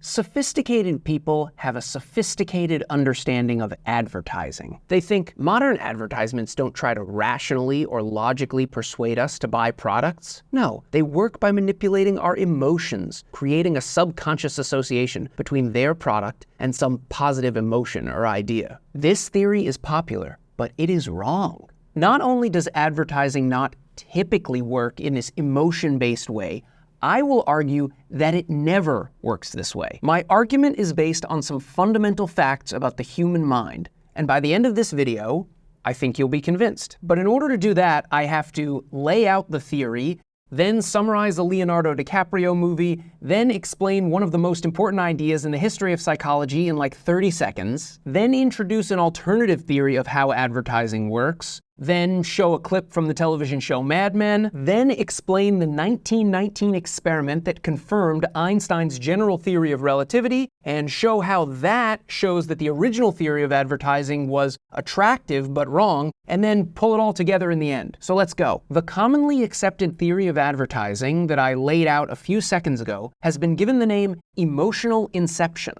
Sophisticated people have a sophisticated understanding of advertising. They think modern advertisements don't try to rationally or logically persuade us to buy products. No, they work by manipulating our emotions, creating a subconscious association between their product and some positive emotion or idea. This theory is popular, but it is wrong. Not only does advertising not typically work in this emotion-based way, I will argue that it never works this way. My argument is based on some fundamental facts about the human mind, and by the end of this video, I think you'll be convinced. But in order to do that, I have to lay out the theory, then summarize the Leonardo DiCaprio movie, then explain one of the most important ideas in the history of psychology in like 30 seconds, then introduce an alternative theory of how advertising works, then show a clip from the television show Mad Men, then explain the 1919 experiment that confirmed Einstein's general theory of relativity, and show how that shows that the original theory of advertising was attractive but wrong, and then pull it all together in the end. So let's go. The commonly accepted theory of advertising that I laid out a few seconds ago has been given the name emotional inception.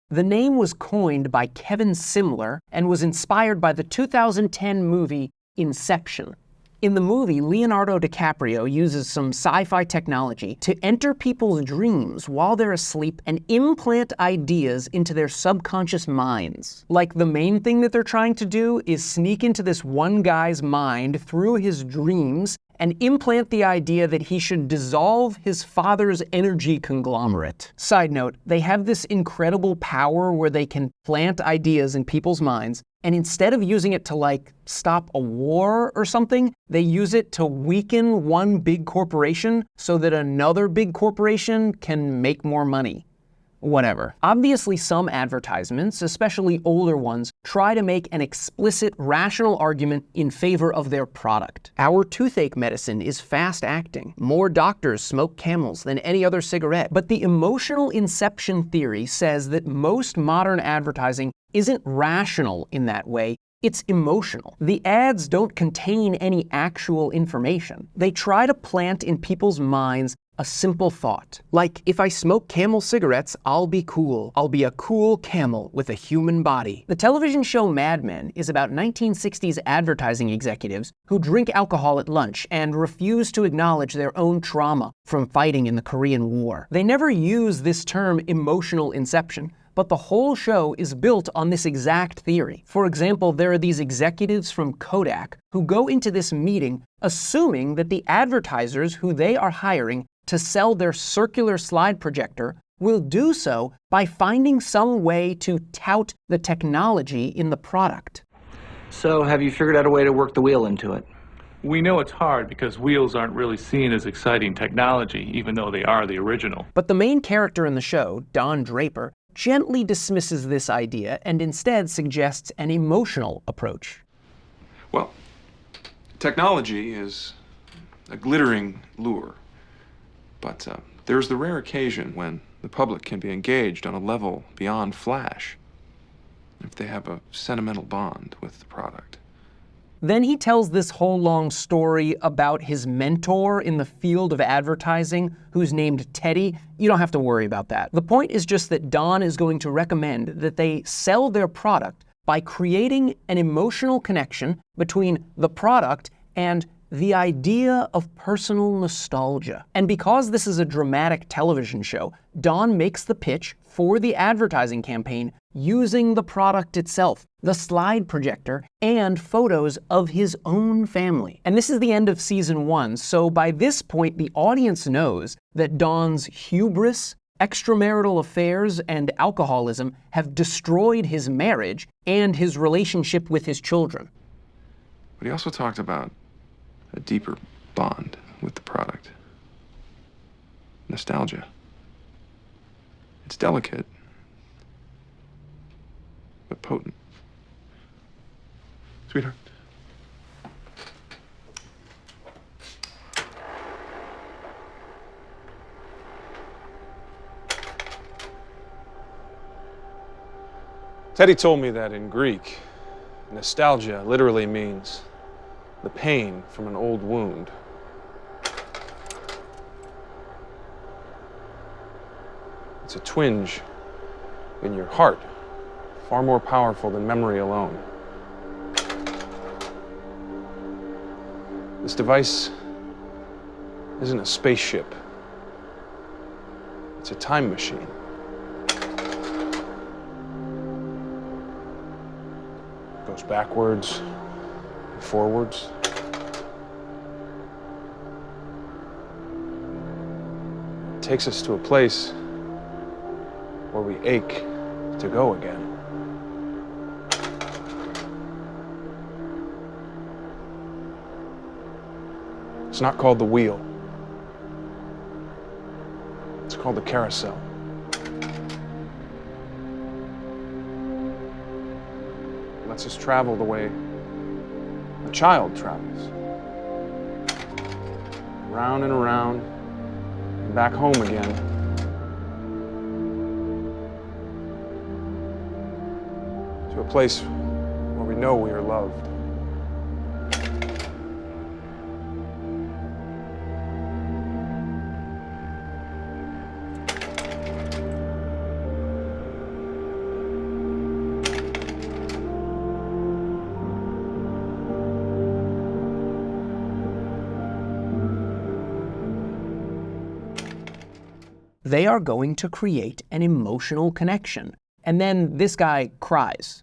The name was coined by Kevin Simler and was inspired by the 2010 movie Inception. In the movie, Leonardo DiCaprio uses some sci-fi technology to enter people's dreams while they're asleep and implant ideas into their subconscious minds. Like, the main thing that they're trying to do is sneak into this one guy's mind through his dreams and implant the idea that he should dissolve his father's energy conglomerate. Side note, they have this incredible power where they can plant ideas in people's minds, and instead of using it to, like, stop a war or something, they use it to weaken one big corporation so that another big corporation can make more money. Whatever. Obviously, some advertisements, especially older ones, try to make an explicit, rational argument in favor of their product. Our toothache medicine is fast-acting. More doctors smoke Camels than any other cigarette. But the emotional inception theory says that most modern advertising isn't rational in that way. It's emotional. The ads don't contain any actual information. They try to plant in people's minds a simple thought. Like, if I smoke Camel cigarettes, I'll be cool. I'll be a cool camel with a human body. The television show Mad Men is about 1960s advertising executives who drink alcohol at lunch and refuse to acknowledge their own trauma from fighting in the Korean War. They never use this term emotional inception, but the whole show is built on this exact theory. For example, there are these executives from Kodak who go into this meeting assuming that the advertisers who they are hiring to sell their circular slide projector will do so by finding some way to tout the technology in the product. So, have you figured out a way to work the wheel into it? We know it's hard because wheels aren't really seen as exciting technology, even though they are the original. But the main character in the show, Don Draper, gently dismisses this idea and instead suggests an emotional approach. Well, technology is a glittering lure. But there's the rare occasion when the public can be engaged on a level beyond flash, if they have a sentimental bond with the product. Then he tells this whole long story about his mentor in the field of advertising, who's named Teddy. You don't have to worry about that. The point is just that Don is going to recommend that they sell their product by creating an emotional connection between the product and the idea of personal nostalgia. And because this is a dramatic television show, Don makes the pitch for the advertising campaign using the product itself, the slide projector, and photos of his own family. And this is the end of season 1, so by this point the audience knows that Don's hubris, extramarital affairs, and alcoholism have destroyed his marriage and his relationship with his children. But he also talked about a deeper bond with the product. Nostalgia. It's delicate, but potent. Sweetheart. Teddy told me that in Greek, nostalgia literally means the pain from an old wound. It's a twinge in your heart, far more powerful than memory alone. This device isn't a spaceship. It's a time machine. It goes backwards and forwards. It takes us to a place where we ache to go again. It's not called the wheel. It's called the carousel. It lets us travel the way a child travels. Round and around, and back home again. To a place where we know we are loved. They are going to create an emotional connection. And then this guy cries.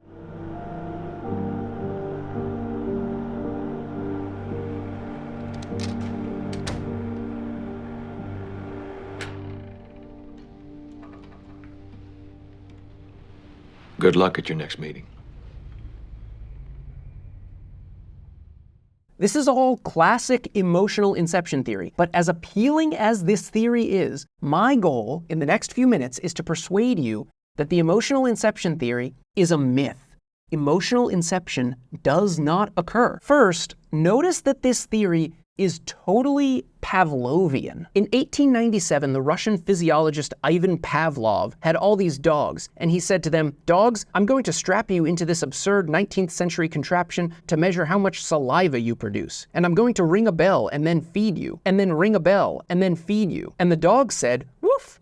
Good luck at your next meeting. This is all classic emotional inception theory, but as appealing as this theory is, my goal in the next few minutes is to persuade you that the emotional inception theory is a myth. Emotional inception does not occur. First, notice that this theory is totally Pavlovian. In 1897, the Russian physiologist Ivan Pavlov had all these dogs, and he said to them, "Dogs, I'm going to strap you into this absurd 19th century contraption to measure how much saliva you produce. And I'm going to ring a bell and then feed you, and then ring a bell and then feed you." And the dogs said, "Woof."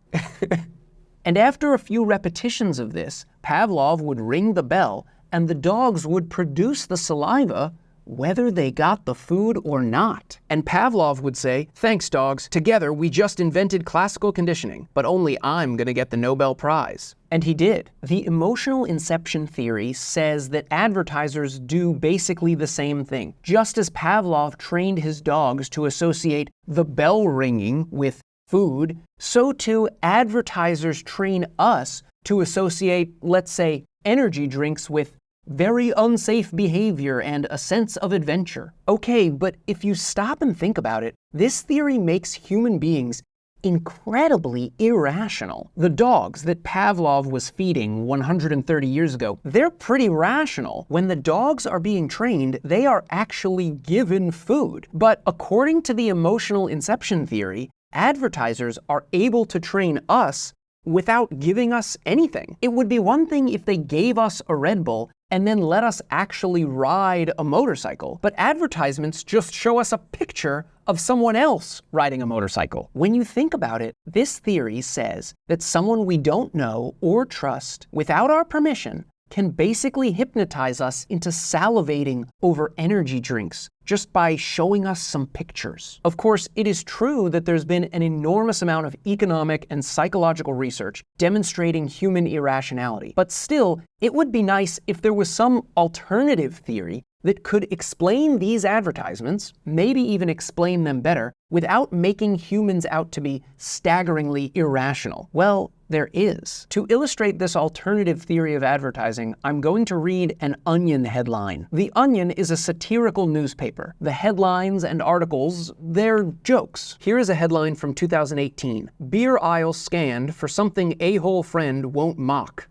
And after a few repetitions of this, Pavlov would ring the bell, and the dogs would produce the saliva whether they got the food or not. And Pavlov would say, "Thanks, dogs. Together, we just invented classical conditioning, but only I'm gonna get the Nobel Prize." And he did. The emotional inception theory says that advertisers do basically the same thing. Just as Pavlov trained his dogs to associate the bell ringing with food, so too advertisers train us to associate, let's say, energy drinks with very unsafe behavior and a sense of adventure. Okay, but if you stop and think about it, this theory makes human beings incredibly irrational. The dogs that Pavlov was feeding 130 years ago, they're pretty rational. When the dogs are being trained, they are actually given food. But according to the emotional inception theory, advertisers are able to train us without giving us anything. It would be one thing if they gave us a Red Bull and then let us actually ride a motorcycle. But advertisements just show us a picture of someone else riding a motorcycle. When you think about it, this theory says that someone we don't know or trust, without our permission, can basically hypnotize us into salivating over energy drinks just by showing us some pictures. Of course, it is true that there's been an enormous amount of economic and psychological research demonstrating human irrationality. But still, it would be nice if there was some alternative theory that could explain these advertisements, maybe even explain them better, without making humans out to be staggeringly irrational. Well, there is. To illustrate this alternative theory of advertising, I'm going to read an Onion headline. The Onion is a satirical newspaper. The headlines and articles, they're jokes. Here is a headline from 2018. "Beer aisle scanned for something a-hole friend won't mock."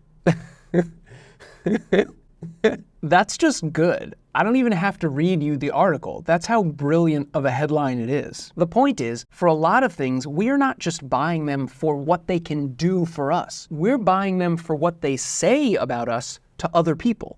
That's just good. I don't even have to read you the article. That's how brilliant of a headline it is. The point is, for a lot of things, we're not just buying them for what they can do for us. We're buying them for what they say about us to other people.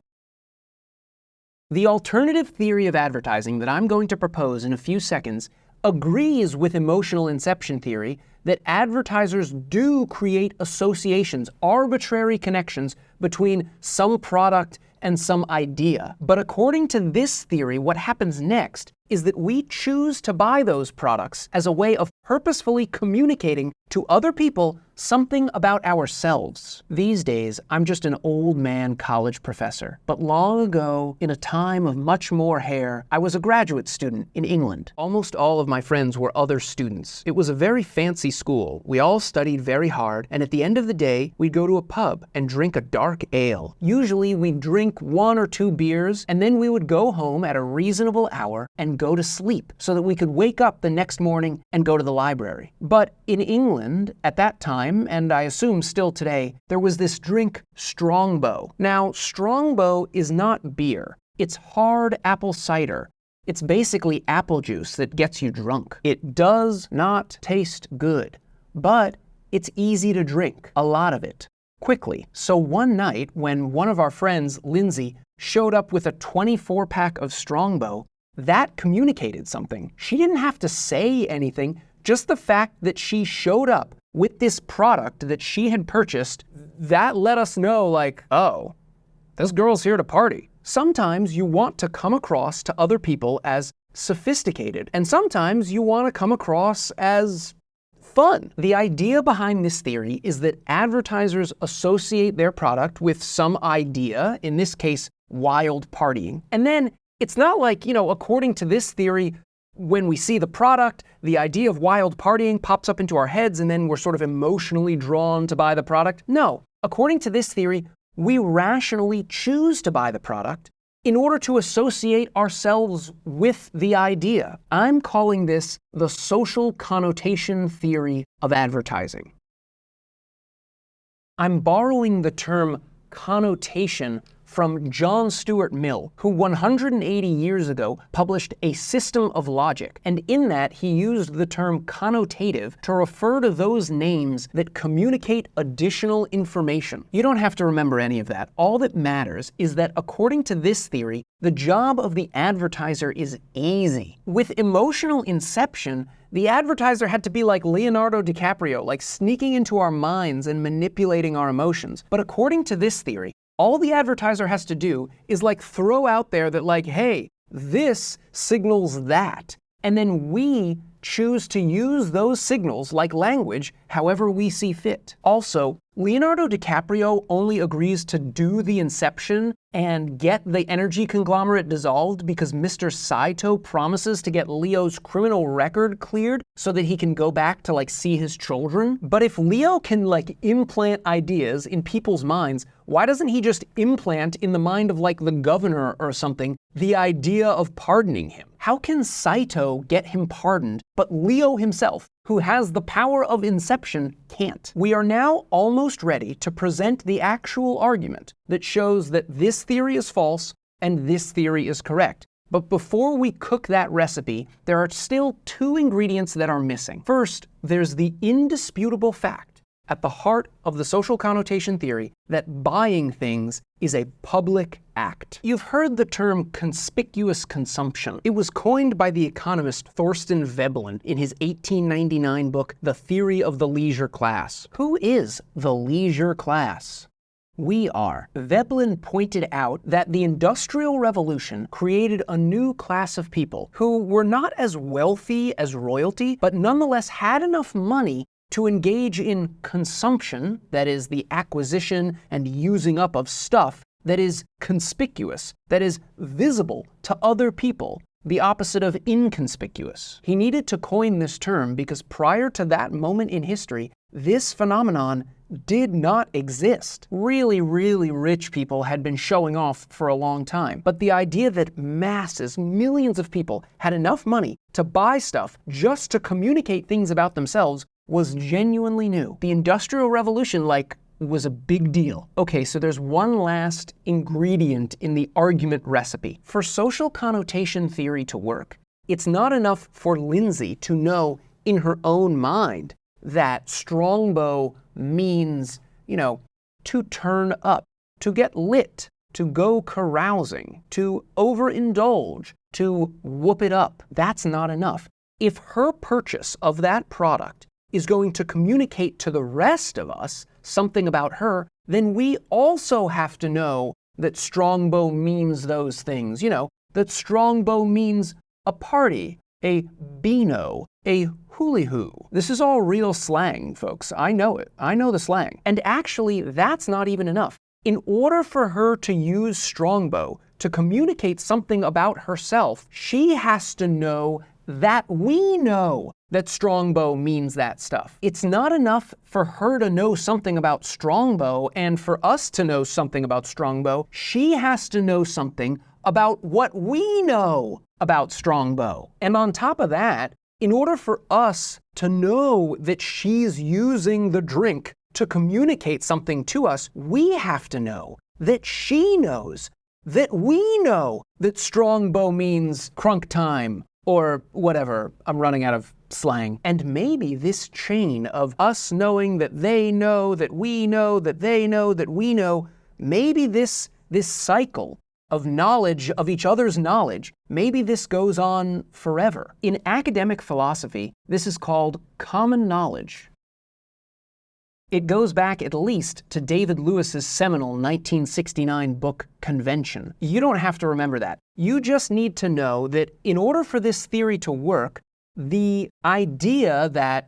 The alternative theory of advertising that I'm going to propose in a few seconds agrees with emotional inception theory that advertisers do create associations, arbitrary connections between some product and some idea. But according to this theory, what happens next is that we choose to buy those products as a way of purposefully communicating to other people something about ourselves. These days, I'm just an old man college professor. But long ago, in a time of much more hair, I was a graduate student in England. Almost all of my friends were other students. It was a very fancy school. We all studied very hard, and at the end of the day, we'd go to a pub and drink a dark ale. Usually, we'd drink 1 or 2 beers, and then we would go home at a reasonable hour and go to sleep so that we could wake up the next morning and go to the library. But in England, at that time, and I assume still today, there was this drink, Strongbow. Now, Strongbow is not beer. It's hard apple cider. It's basically apple juice that gets you drunk. It does not taste good, but it's easy to drink, a lot of it, quickly. So one night, when one of our friends, Lindsay, showed up with a 24-pack of Strongbow, that communicated something. She didn't have to say anything, just the fact that she showed up with this product that she had purchased, that let us know, like, oh, this girl's here to party. Sometimes you want to come across to other people as sophisticated, and sometimes you want to come across as fun. The idea behind this theory is that advertisers associate their product with some idea, in this case, wild partying, and then it's not like, according to this theory, when we see the product, the idea of wild partying pops up into our heads and then we're sort of emotionally drawn to buy the product. No, according to this theory, we rationally choose to buy the product in order to associate ourselves with the idea. I'm calling this the social connotation theory of advertising. I'm borrowing the term connotation from John Stuart Mill, who 180 years ago published A System of Logic, and in that he used the term connotative to refer to those names that communicate additional information. You don't have to remember any of that. All that matters is that according to this theory, the job of the advertiser is easy. With emotional inception, the advertiser had to be like Leonardo DiCaprio, like sneaking into our minds and manipulating our emotions. But according to this theory, all the advertiser has to do is like throw out there that like, hey, this signals that. And then we choose to use those signals like language however we see fit. Also, Leonardo DiCaprio only agrees to do the inception and get the energy conglomerate dissolved because Mr. Saito promises to get Leo's criminal record cleared so that he can go back to like see his children. But if Leo can like implant ideas in people's minds, why doesn't he just implant in the mind of like the governor or something the idea of pardoning him? How can Saito get him pardoned, but Leo himself, who has the power of inception, can't? We are now almost ready to present the actual argument that shows that this theory is false and this theory is correct. But before we cook that recipe, there are still 2 ingredients that are missing. First, there's the indisputable fact at the heart of the social connotation theory that buying things is a public act. You've heard the term conspicuous consumption. It was coined by the economist Thorstein Veblen in his 1899 book, The Theory of the Leisure Class. Who is the leisure class? We are. Veblen pointed out that the Industrial Revolution created a new class of people who were not as wealthy as royalty, but nonetheless had enough money to engage in consumption, that is the acquisition and using up of stuff, that is conspicuous, that is visible to other people, the opposite of inconspicuous. He needed to coin this term because prior to that moment in history, this phenomenon did not exist. Really, really rich people had been showing off for a long time, but the idea that masses, millions of people, had enough money to buy stuff just to communicate things about themselves was genuinely new. The Industrial Revolution, was a big deal. Okay, so there's one last ingredient in the argument recipe. For social connotation theory to work, it's not enough for Lindsay to know in her own mind that Strongbow means, to turn up, to get lit, to go carousing, to overindulge, to whoop it up. That's not enough. If her purchase of that product is going to communicate to the rest of us something about her, then we also have to know that Strongbow means those things. You know, that Strongbow means a party, a beano, a hooly-hoo. This is all real slang, folks. I know it. I know the slang. And actually, that's not even enough. In order for her to use Strongbow to communicate something about herself, she has to know that we know that Strongbow means that stuff. It's not enough for her to know something about Strongbow and for us to know something about Strongbow. She has to know something about what we know about Strongbow. And on top of that, in order for us to know that she's using the drink to communicate something to us, we have to know that she knows that we know that Strongbow means crunk time, or whatever. I'm running out of slang. And maybe this chain of us knowing that they know, that we know, that they know, that we know, maybe this cycle of knowledge, of each other's knowledge, maybe this goes on forever. In academic philosophy, this is called common knowledge. It goes back at least to David Lewis's seminal 1969 book, Convention. You don't have to remember that. You just need to know that in order for this theory to work, the idea that,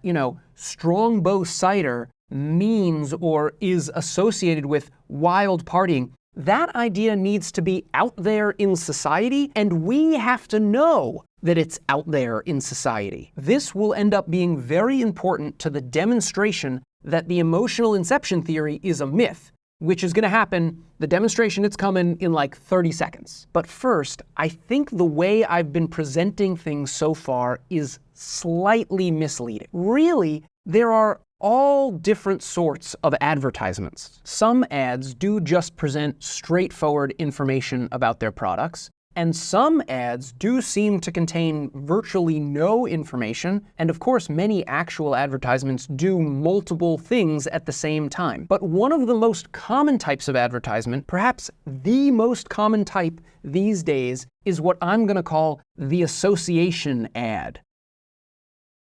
Strongbow cider means or is associated with wild partying, that idea needs to be out there in society, and we have to know that it's out there in society. This will end up being very important to the demonstration that the emotional inception theory is a myth, which is going to happen, the demonstration it's coming in like 30 seconds. But first, I think the way I've been presenting things so far is slightly misleading. Really, there are all different sorts of advertisements. Some ads do just present straightforward information about their products, and some ads do seem to contain virtually no information, and of course many actual advertisements do multiple things at the same time. But one of the most common types of advertisement, perhaps the most common type these days, is what I'm going to call the association ad.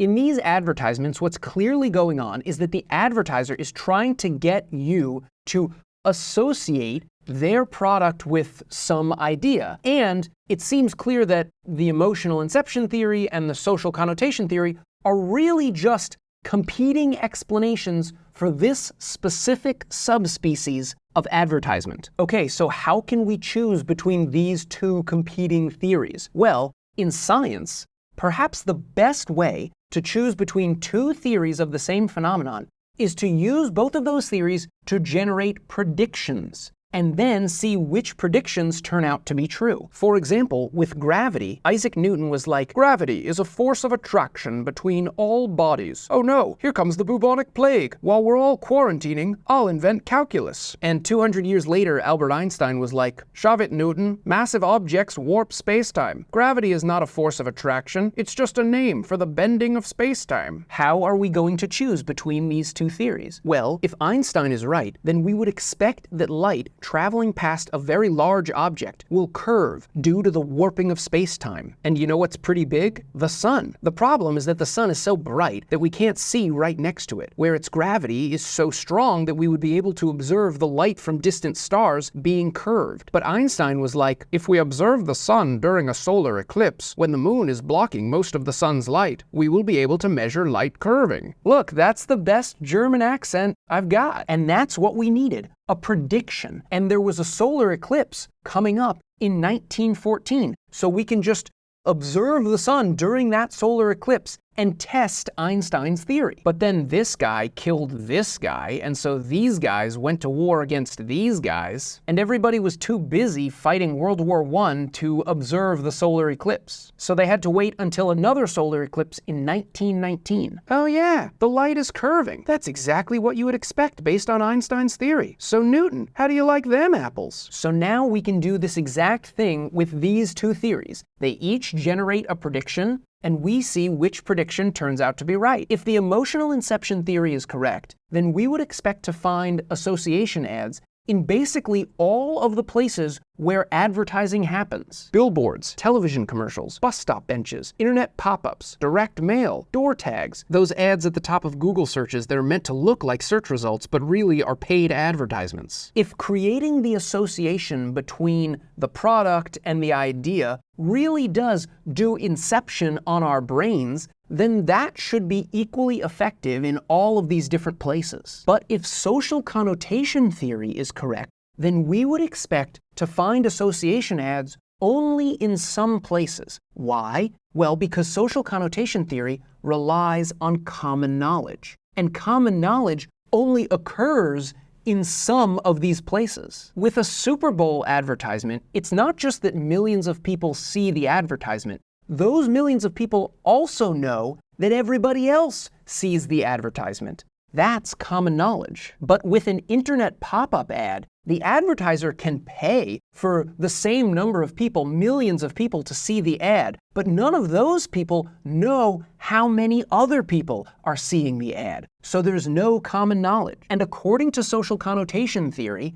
In these advertisements, what's clearly going on is that the advertiser is trying to get you to associate their product with some idea. And it seems clear that the emotional inception theory and the social connotation theory are really just competing explanations for this specific subspecies of advertisement. Okay, so how can we choose between these two competing theories? Well, in science, perhaps the best way to choose between two theories of the same phenomenon is to use both of those theories to generate predictions, and then see which predictions turn out to be true. For example, with gravity, Isaac Newton was like, "Gravity is a force of attraction between all bodies. Oh no, here comes the bubonic plague. While we're all quarantining, I'll invent calculus." And 200 years later, Albert Einstein was like, "Shove it, Newton. Massive objects warp space-time. Gravity is not a force of attraction. It's just a name for the bending of space-time." How are we going to choose between these two theories? Well, if Einstein is right, then we would expect that light traveling past a very large object will curve due to the warping of space-time. And you know what's pretty big? The sun. The problem is that the sun is so bright that we can't see right next to it, where its gravity is so strong that we would be able to observe the light from distant stars being curved. But Einstein was like, if we observe the sun during a solar eclipse, when the moon is blocking most of the sun's light, we will be able to measure light curving. Look, that's the best German accent I've got. And that's what we needed. A prediction. And there was a solar eclipse coming up in 1914. So we can just observe the sun during that solar eclipse and test Einstein's theory. But then this guy killed this guy, and so these guys went to war against these guys, and everybody was too busy fighting World War I to observe the solar eclipse. So they had to wait until another solar eclipse in 1919. Oh yeah, the light is curving. That's exactly what you would expect based on Einstein's theory. So Newton, how do you like them apples? So now we can do this exact thing with these two theories. They each generate a prediction, and we see which prediction turns out to be right. If the emotional inception theory is correct, then we would expect to find association ads in basically all of the places where advertising happens. Billboards, television commercials, bus stop benches, internet pop-ups, direct mail, door tags, those ads at the top of Google searches that are meant to look like search results but really are paid advertisements. If creating the association between the product and the idea really does do Inception on our brains, then that should be equally effective in all of these different places. But if social connotation theory is correct, then we would expect to find association ads only in some places. Why? Well, because social connotation theory relies on common knowledge. And common knowledge only occurs in some of these places. With a Super Bowl advertisement, it's not just that millions of people see the advertisement. Those millions of people also know that everybody else sees the advertisement. That's common knowledge. But with an internet pop-up ad, the advertiser can pay for the same number of people, millions of people, to see the ad, but none of those people know how many other people are seeing the ad. So there's no common knowledge. And according to social connotation theory,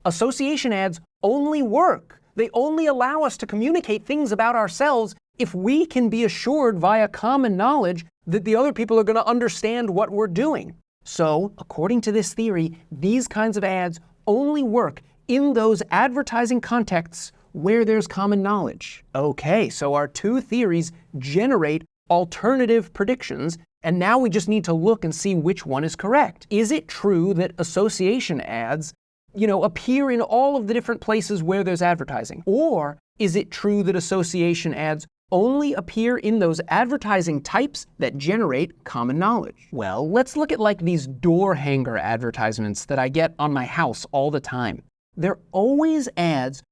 association ads only work. They only allow us to communicate things about ourselves if we can be assured via common knowledge that the other people are going to understand what we're doing. So, according to this theory, these kinds of ads only work in those advertising contexts where there's common knowledge. Okay, so our two theories generate alternative predictions, and now we just need to look and see which one is correct. Is it true that association ads, appear in all of the different places where there's advertising? Or is it true that association ads only appear in those advertising types that generate common knowledge? Well, let's look at these door hanger advertisements that I get on my house all the time. They're always ads,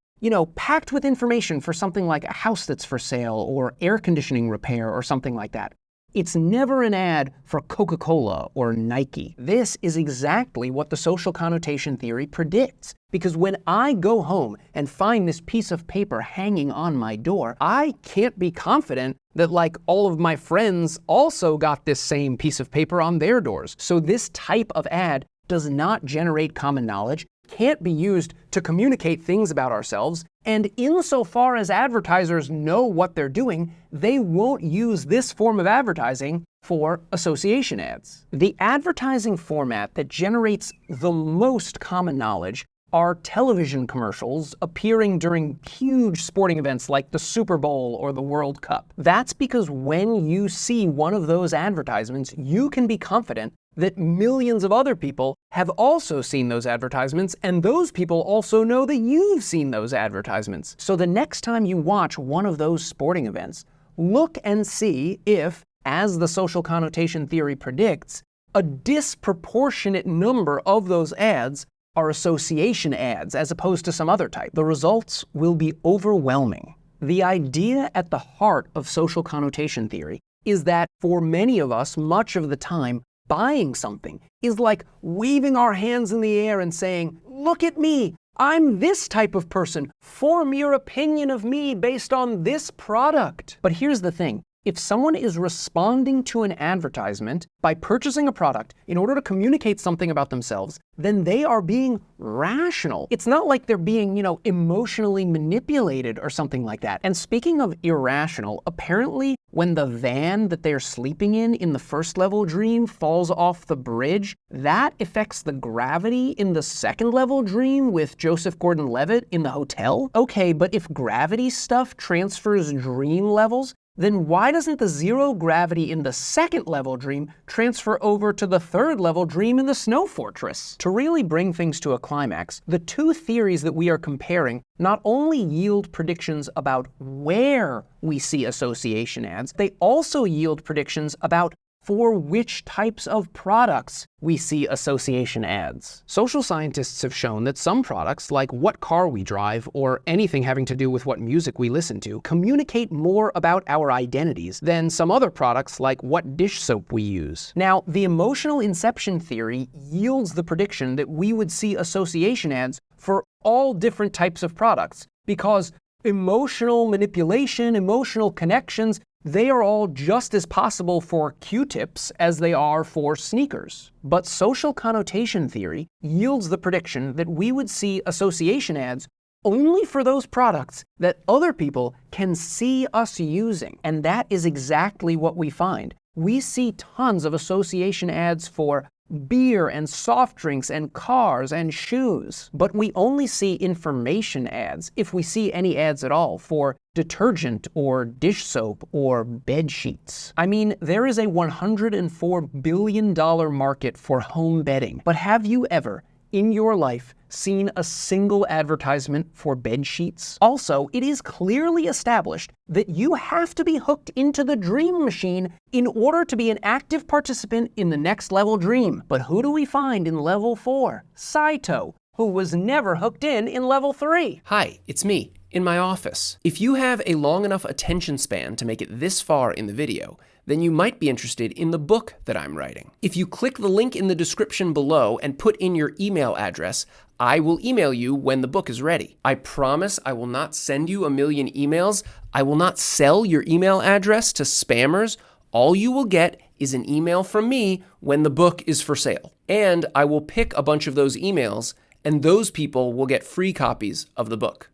packed with information for something like a house that's for sale or air conditioning repair or something like that. It's never an ad for Coca-Cola or Nike. This is exactly what the social connotation theory predicts. Because when I go home and find this piece of paper hanging on my door, I can't be confident that all of my friends also got this same piece of paper on their doors. So this type of ad does not generate common knowledge, can't be used to communicate things about ourselves, and insofar as advertisers know what they're doing, they won't use this form of advertising for association ads. The advertising format that generates the most common knowledge are television commercials appearing during huge sporting events like the Super Bowl or the World Cup. That's because when you see one of those advertisements, you can be confident that millions of other people have also seen those advertisements, and those people also know that you've seen those advertisements. So the next time you watch one of those sporting events, look and see if, as the social connotation theory predicts, a disproportionate number of those ads are association ads as opposed to some other type. The results will be overwhelming. The idea at the heart of social connotation theory is that for many of us, much of the time, buying something is like waving our hands in the air and saying, "Look at me, I'm this type of person. Form your opinion of me based on this product." But here's the thing. If someone is responding to an advertisement by purchasing a product in order to communicate something about themselves, then they are being rational. It's not like they're being, emotionally manipulated or something like that. And speaking of irrational, apparently when the van that they're sleeping in the first level dream falls off the bridge, that affects the gravity in the second level dream with Joseph Gordon-Levitt in the hotel. Okay, but if gravity stuff transfers dream levels, then why doesn't the zero gravity in the second level dream transfer over to the third level dream in the snow fortress? To really bring things to a climax, the two theories that we are comparing not only yield predictions about where we see association ads, they also yield predictions about for which types of products we see association ads. Social scientists have shown that some products, like what car we drive or anything having to do with what music we listen to, communicate more about our identities than some other products like what dish soap we use. Now, the emotional inception theory yields the prediction that we would see association ads for all different types of products because emotional manipulation, emotional connections, They are all just as possible for Q-tips as they are for sneakers. But social connotation theory yields the prediction that we would see association ads only for those products that other people can see us using. And that is exactly what we find. We see tons of association ads for beer and soft drinks and cars and shoes. But we only see information ads, if we see any ads at all, for detergent or dish soap or bed sheets. I mean, there is a $104 billion market for home bedding. But have you ever, in your life, seen a single advertisement for bed sheets? Also, it is clearly established that you have to be hooked into the dream machine in order to be an active participant in the next level dream. But who do we find in level 4? Saito, who was never hooked in level 3. Hi, it's me, in my office. If you have a long enough attention span to make it this far in the video, then you might be interested in the book that I'm writing. If you click the link in the description below and put in your email address, I will email you when the book is ready. I promise I will not send you a million emails. I will not sell your email address to spammers. All you will get is an email from me when the book is for sale. And I will pick a bunch of those emails, and those people will get free copies of the book.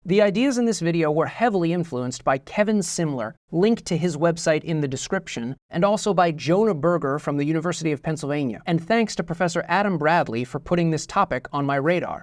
The ideas in this video were heavily influenced by Kevin Simler, linked to his website in the description, and also by Jonah Berger from the University of Pennsylvania. And thanks to Professor Adam Bradley for putting this topic on my radar.